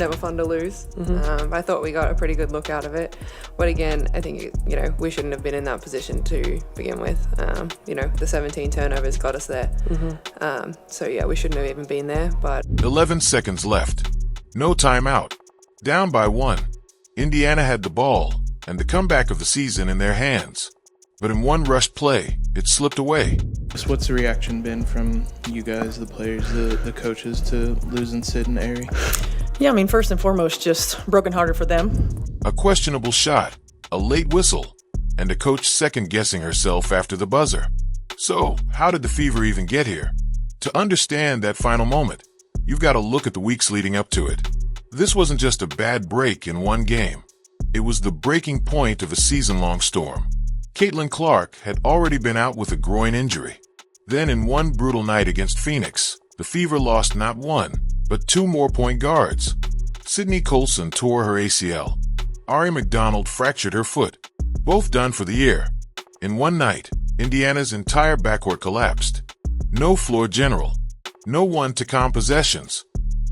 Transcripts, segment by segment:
never fun to lose. I thought we got a pretty good look out of it. But again, I think, we shouldn't have been in that position to begin with. The 17 turnovers got us there. So yeah, we shouldn't have even been there. But 11 seconds left. No timeout. Down by 1. Indiana had the ball and the comeback of the season in their hands. But in one rushed play, it slipped away. What's the reaction been from you guys, the players, the coaches, to losing Sid and Ari? Yeah, first and foremost, just brokenhearted for them. A questionable shot, a late whistle, and a coach second-guessing herself after the buzzer. So, how did the Fever even get here? To understand that final moment, you've got to look at the weeks leading up to it. This wasn't just a bad break in one game. It was the breaking point of a season-long storm. Caitlin Clark had already been out with a groin injury. Then in one brutal night against Phoenix, the Fever lost not 1, but 2 more point guards. Sydney Colson tore her ACL. Ari McDonald fractured her foot. Both done for the year. In one night, Indiana's entire backcourt collapsed. No floor general. No one to calm possessions.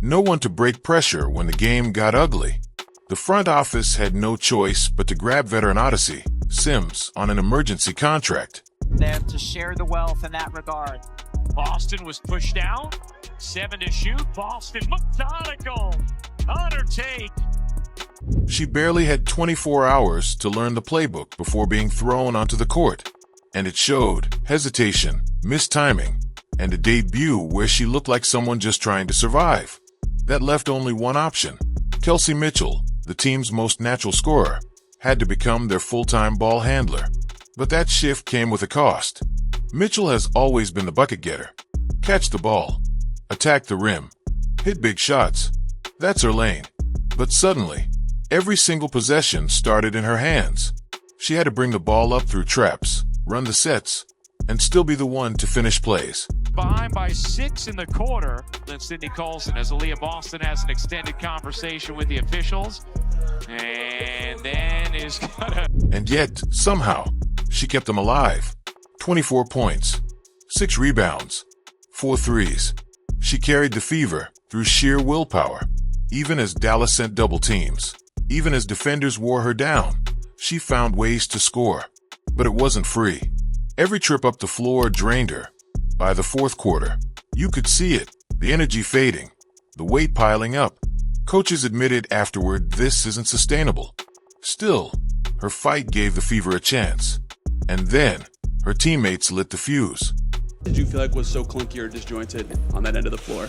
No one to break pressure when the game got ugly. The front office had no choice but to grab veteran Odyssey Sims on an emergency contract. There to share the wealth in that regard. Boston was pushed down. 7 to shoot. Boston methodical. On her take. She barely had 24 hours to learn the playbook before being thrown onto the court. And it showed hesitation, mistiming, and a debut where she looked like someone just trying to survive. That left only one option. Kelsey Mitchell, the team's most natural scorer, had to become their full-time ball handler. But that shift came with a cost. Mitchell has always been the bucket getter. Catch the ball, attack the rim, hit big shots. That's her lane. But suddenly, every single possession started in her hands. She had to bring the ball up through traps, run the sets, and still be the one to finish plays. Behind by 6 in the quarter. Then Sydney Colson, as Aaliyah Boston has an extended conversation with the officials. And then is gonna... And yet, somehow, she kept them alive. 24 points, 6 rebounds, 4 threes. She carried the Fever through sheer willpower. Even as Dallas sent double teams, even as defenders wore her down, she found ways to score. But it wasn't free. Every trip up the floor drained her. By the fourth quarter, you could see it, the energy fading, the weight piling up. Coaches admitted afterward this isn't sustainable. Still, her fight gave the Fever a chance. And then, her teammates lit the fuse. Did you feel like was so clunky or disjointed on that end of the floor?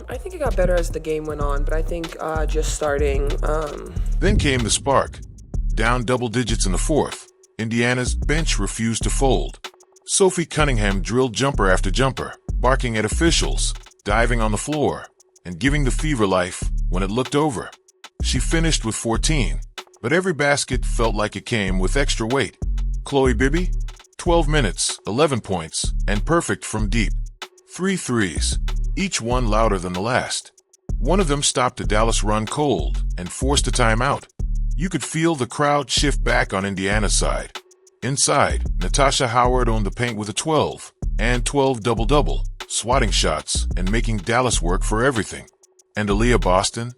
I think it got better as the game went on, but I think just starting... Then came the spark. Down double digits in the fourth, Indiana's bench refused to fold. Sophie Cunningham drilled jumper after jumper, barking at officials, diving on the floor, and giving the Fever life when it looked over. She finished with 14, but every basket felt like it came with extra weight. Chloe Bibby, 12 minutes, 11 points, and perfect from deep. 3 threes, each one louder than the last. One of them stopped the Dallas run cold and forced a timeout. You could feel the crowd shift back on Indiana's side. Inside, Natasha Howard owned the paint with a 12 and 12 double-double, swatting shots and making Dallas work for everything. And Aaliyah Boston?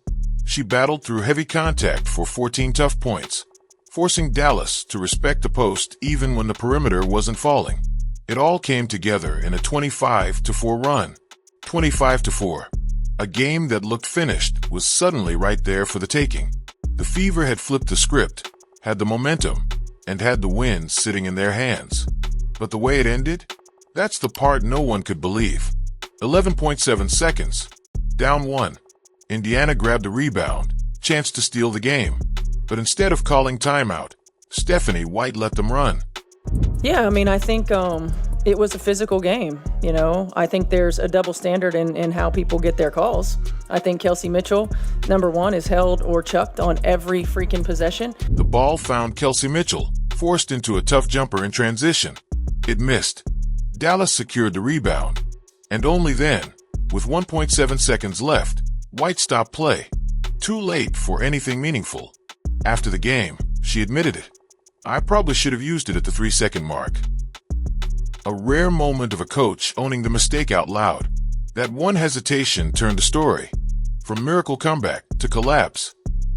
She battled through heavy contact for 14 tough points, forcing Dallas to respect the post even when the perimeter wasn't falling. It all came together in a 25-4 run. 25-4. A game that looked finished was suddenly right there for the taking. The Fever had flipped the script, had the momentum, and had the win sitting in their hands. But the way it ended? That's the part no one could believe. 11.7 seconds. Down 1. Indiana grabbed the rebound, chance to steal the game. But instead of calling timeout, Stephanie White let them run. Yeah, I think it was a physical game, I think there's a double standard in how people get their calls. I think Kelsey Mitchell, number 1, is held or chucked on every freaking possession. The ball found Kelsey Mitchell, forced into a tough jumper in transition. It missed. Dallas secured the rebound. And only then, with 1.7 seconds left, White stopped play. Too late for anything meaningful. After the game, she admitted it. I probably should have used it at the 3-second mark. A rare moment of a coach owning the mistake out loud. That one hesitation turned a story. From miracle comeback to collapse.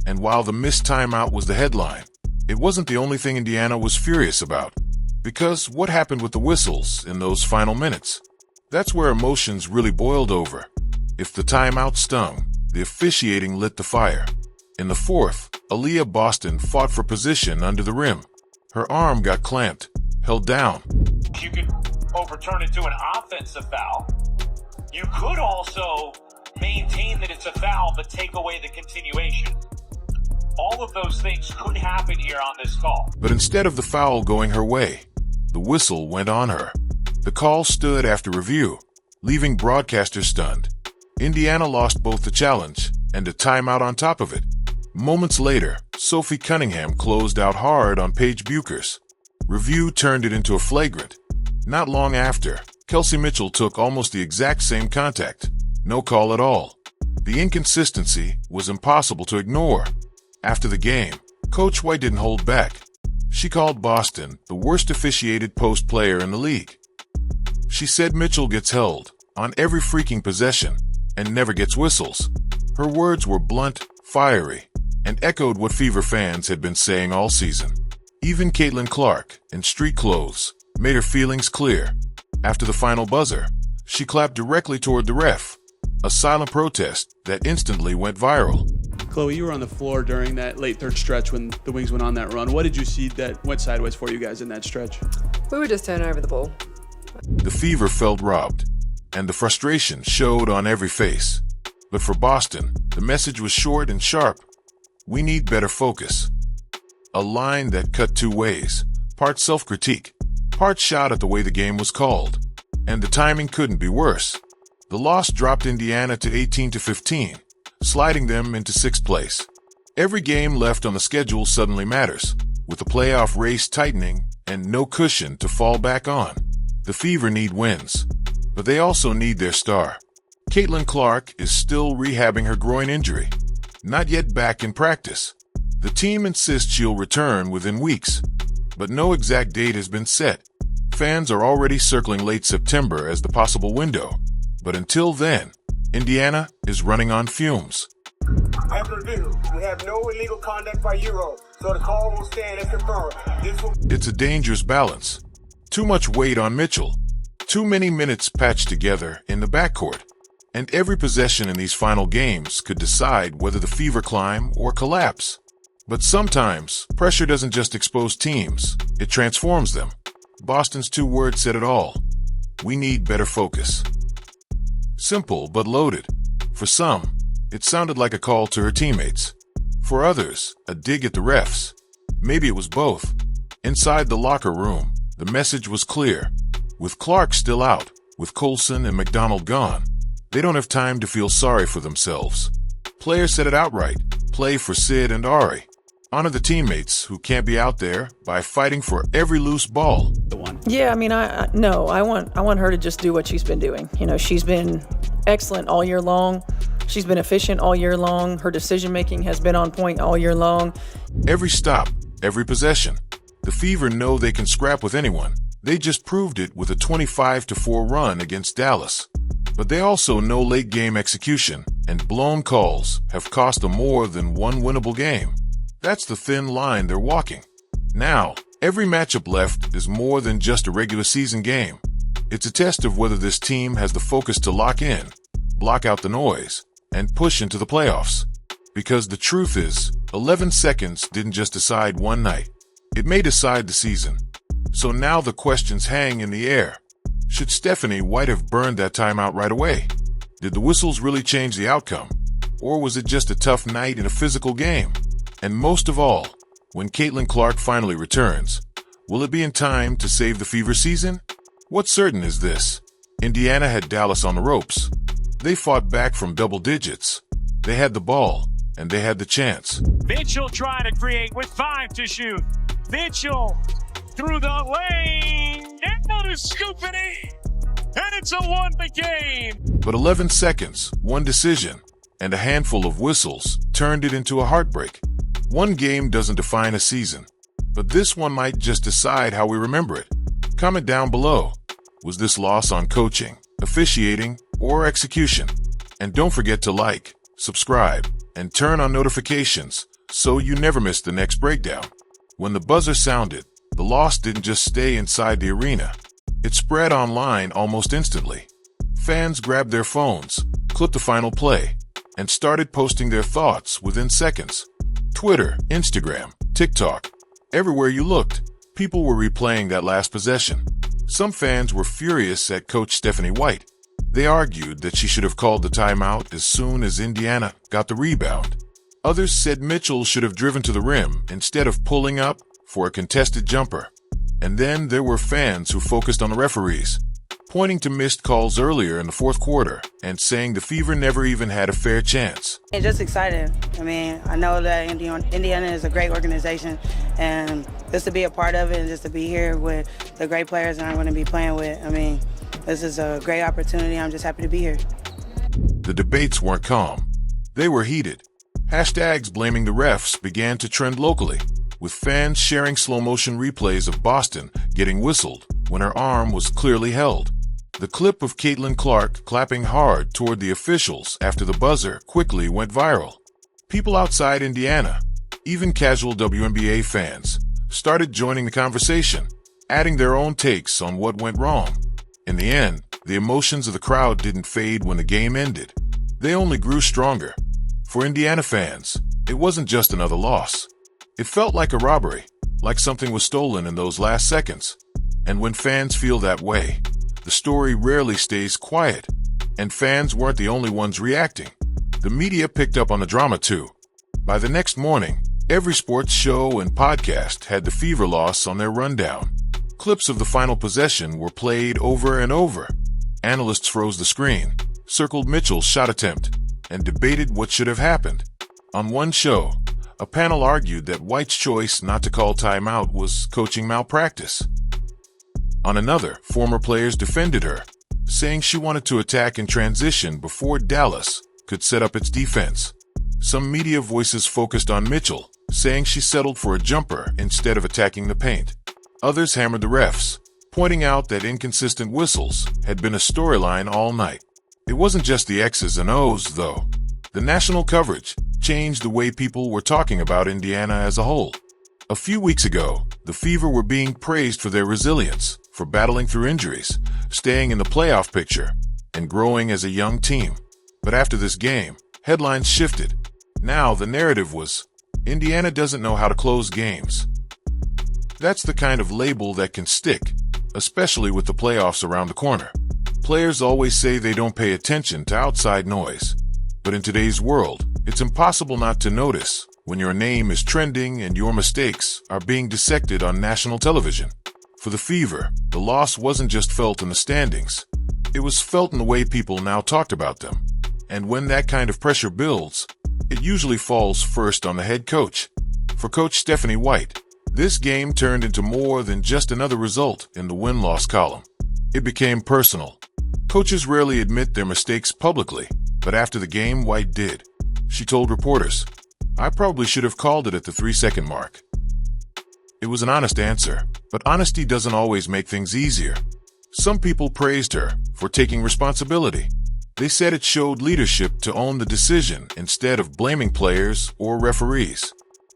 And while the missed timeout was the headline, it wasn't the only thing Indiana was furious about. Because what happened with the whistles in those final minutes? That's where emotions really boiled over. If the timeout stung, the officiating lit the fire. In the fourth, Aaliyah Boston fought for position under the rim. Her arm got clamped, held down. You could overturn it to an offensive foul. You could also maintain that it's a foul but take away the continuation. All of those things could happen here on this call. But instead of the foul going her way, the whistle went on her. The call stood after review, leaving broadcasters stunned. Indiana lost both the challenge and a timeout on top of it. Moments later, Sophie Cunningham closed out hard on Paige Buchers. Review turned it into a flagrant. Not long after, Kelsey Mitchell took almost the exact same contact. No call at all. The inconsistency was impossible to ignore. After the game, Coach White didn't hold back. She called Boston the worst officiated post player in the league. She said Mitchell gets held on every freaking possession and never gets whistles. Her words were blunt, fiery, and echoed what Fever fans had been saying all season. Even Caitlin Clark, in street clothes, made her feelings clear. After the final buzzer, she clapped directly toward the ref, a silent protest that instantly went viral. Chloe, you were on the floor during that late third stretch when the Wings went on that run. What did you see that went sideways for you guys in that stretch? We were just turning over the ball. The Fever felt robbed, and the frustration showed on every face. But for Boston, the message was short and sharp. We need better focus. A line that cut two ways, part self-critique, part shot at the way the game was called. And the timing couldn't be worse. The loss dropped Indiana to 18-15, sliding them into sixth place. Every game left on the schedule suddenly matters, with the playoff race tightening and no cushion to fall back on. The Fever need wins, but they also need their star. Caitlin Clark is still rehabbing her groin injury, not yet back in practice. The team insists she'll return within weeks, but no exact date has been set. Fans are already circling late September as the possible window, but until then, Indiana is running on fumes. After review, we have no illegal conduct by Euro, so the call will stand as confirmed. It's a dangerous balance. Too much weight on Mitchell, too many minutes patched together in the backcourt, and every possession in these final games could decide whether the Fever climb or collapse. But sometimes, pressure doesn't just expose teams, it transforms them. Boston's two words said it all. We need better focus. Simple but loaded. For some, it sounded like a call to her teammates. For others, a dig at the refs. Maybe it was both. Inside the locker room, the message was clear. With Clark still out, with Colson and McDonald gone, they don't have time to feel sorry for themselves. Players said it outright. Play for Sid and Ari. Honor the teammates who can't be out there by fighting for every loose ball. Yeah, I mean, I want her to just do what she's been doing. You know, she's been excellent all year long. She's been efficient all year long. Her decision-making has been on point all year long. Every stop, every possession. The Fever know they can scrap with anyone. They just proved it with a 25-4 run against Dallas. But they also know late game execution and blown calls have cost them more than one winnable game. That's the thin line they're walking. Now, every matchup left is more than just a regular season game. It's a test of whether this team has the focus to lock in, block out the noise, and push into the playoffs. Because the truth is, 11 seconds didn't just decide one night. It may decide the season. So now the questions hang in the air. Should Stephanie White have burned that timeout right away? Did the whistles really change the outcome? Or was it just a tough night in a physical game? And most of all, when Caitlin Clark finally returns, will it be in time to save the Fever season? What's certain is this. Indiana had Dallas on the ropes. They fought back from double digits. They had the ball, and they had the chance. Mitchell trying to create with 5 to shoot. Mitchell through the lane. Now to scoop it in. And it's a 1-point game. But 11 seconds, one decision, and a handful of whistles turned it into a heartbreak. One game doesn't define a season, but this one might just decide how we remember it. Comment down below. Was this loss on coaching, officiating, or execution? And don't forget to like, subscribe, and turn on notifications so you never miss the next breakdown. When the buzzer sounded, the loss didn't just stay inside the arena. It spread online almost instantly. Fans grabbed their phones, clipped the final play, and started posting their thoughts within seconds. Twitter, Instagram, TikTok, everywhere you looked, people were replaying that last possession. Some fans were furious at Coach Stephanie White. They argued that she should have called the timeout as soon as Indiana got the rebound. Others said Mitchell should have driven to the rim instead of pulling up for a contested jumper. And then there were fans who focused on the referees, pointing to missed calls earlier in the fourth quarter and saying the Fever never even had a fair chance. Just excited. I mean, I know that Indiana is a great organization, and just to be a part of it and just to be here with the great players that I'm going to be playing with, I mean, this is a great opportunity. I'm just happy to be here. The debates weren't calm. They were heated. Hashtags blaming the refs began to trend locally, with fans sharing slow-motion replays of Boston getting whistled when her arm was clearly held. The clip of Caitlin Clark clapping hard toward the officials after the buzzer quickly went viral. People outside Indiana, even casual WNBA fans, started joining the conversation, adding their own takes on what went wrong. In the end, the emotions of the crowd didn't fade when the game ended. They only grew stronger. For Indiana fans, it wasn't just another loss. It felt like a robbery, like something was stolen in those last seconds. And when fans feel that way, the story rarely stays quiet. And fans weren't the only ones reacting. The media picked up on the drama too. By the next morning, every sports show and podcast had the Fever loss on their rundown. Clips of the final possession were played over and over. Analysts froze the screen, circled Mitchell's shot attempt, and debated what should have happened. On one show, a panel argued that White's choice not to call timeout was coaching malpractice. On another, former players defended her, saying she wanted to attack in transition before Dallas could set up its defense. Some media voices focused on Mitchell, saying she settled for a jumper instead of attacking the paint. Others hammered the refs, pointing out that inconsistent whistles had been a storyline all night. It wasn't just the X's and O's, though. The national coverage changed the way people were talking about Indiana as a whole. A few weeks ago, the Fever were being praised for their resilience, for battling through injuries, staying in the playoff picture, and growing as a young team. But after this game, headlines shifted. Now the narrative was, Indiana doesn't know how to close games. That's the kind of label that can stick, especially with the playoffs around the corner. Players always say they don't pay attention to outside noise. But in today's world, it's impossible not to notice when your name is trending and your mistakes are being dissected on national television. For the Fever, the loss wasn't just felt in the standings. It was felt in the way people now talked about them. And when that kind of pressure builds, it usually falls first on the head coach. For Coach Stephanie White, this game turned into more than just another result in the win-loss column. It became personal. Coaches rarely admit their mistakes publicly, but after the game, White did. She told reporters, "I probably should have called it at the 3-second mark." It was an honest answer, but honesty doesn't always make things easier. Some people praised her for taking responsibility. They said it showed leadership to own the decision instead of blaming players or referees.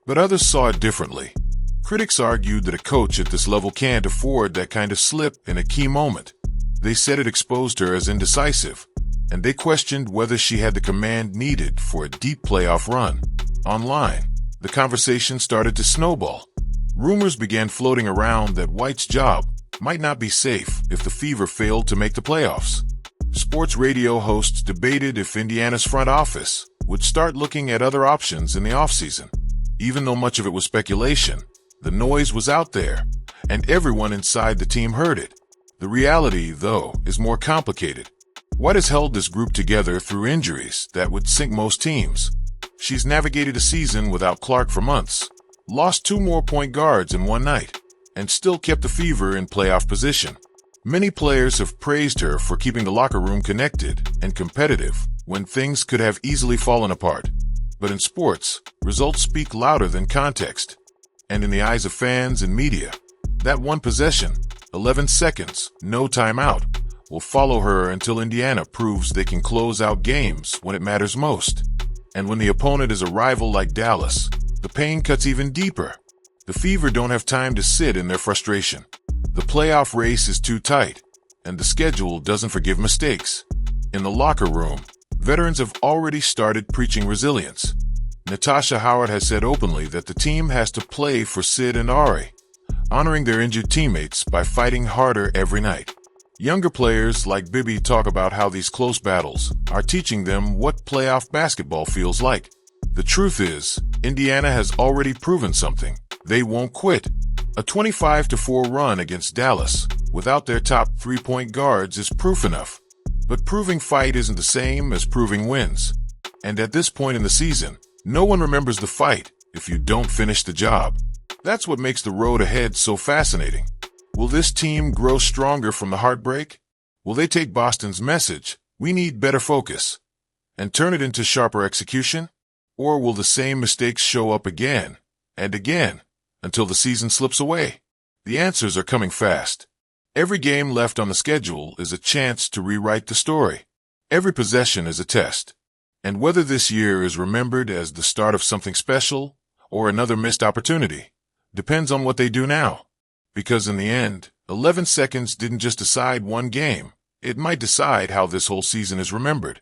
But others saw it differently. Critics argued that a coach at this level can't afford that kind of slip in a key moment. They said it exposed her as indecisive, and they questioned whether she had the command needed for a deep playoff run. Online, the conversation started to snowball. Rumors began floating around that White's job might not be safe if the Fever failed to make the playoffs. Sports radio hosts debated if Indiana's front office would start looking at other options in the offseason. Even though much of it was speculation, the noise was out there, and everyone inside the team heard it. The reality, though, is more complicated. White has held this group together through injuries that would sink most teams. She's navigated a season without Clark for months, lost 2 more point guards in one night, and still kept the Fever in playoff position. Many players have praised her for keeping the locker room connected and competitive when things could have easily fallen apart. But in sports, results speak louder than context. And in the eyes of fans and media, that one possession, 11 seconds, no timeout, will follow her until Indiana proves they can close out games when it matters most. And when the opponent is a rival like Dallas, the pain cuts even deeper. The Fever don't have time to sit in their frustration. The playoff race is too tight, and the schedule doesn't forgive mistakes. In the locker room, veterans have already started preaching resilience. Natasha Howard has said openly that the team has to play for Sid and Ari, honoring their injured teammates by fighting harder every night. Younger players like Bibby talk about how these close battles are teaching them what playoff basketball feels like. The truth is, Indiana has already proven something. They won't quit. A 25-4 run against Dallas without their top three-point guards is proof enough. But proving fight isn't the same as proving wins. And at this point in the season, no one remembers the fight if you don't finish the job. That's what makes the road ahead so fascinating. Will this team grow stronger from the heartbreak? Will they take Boston's message, "We need better focus," and turn it into sharper execution? Or will the same mistakes show up again and again until the season slips away? The answers are coming fast. Every game left on the schedule is a chance to rewrite the story. Every possession is a test. And whether this year is remembered as the start of something special or another missed opportunity depends on what they do now. Because in the end, 11 seconds didn't just decide one game. It might decide how this whole season is remembered.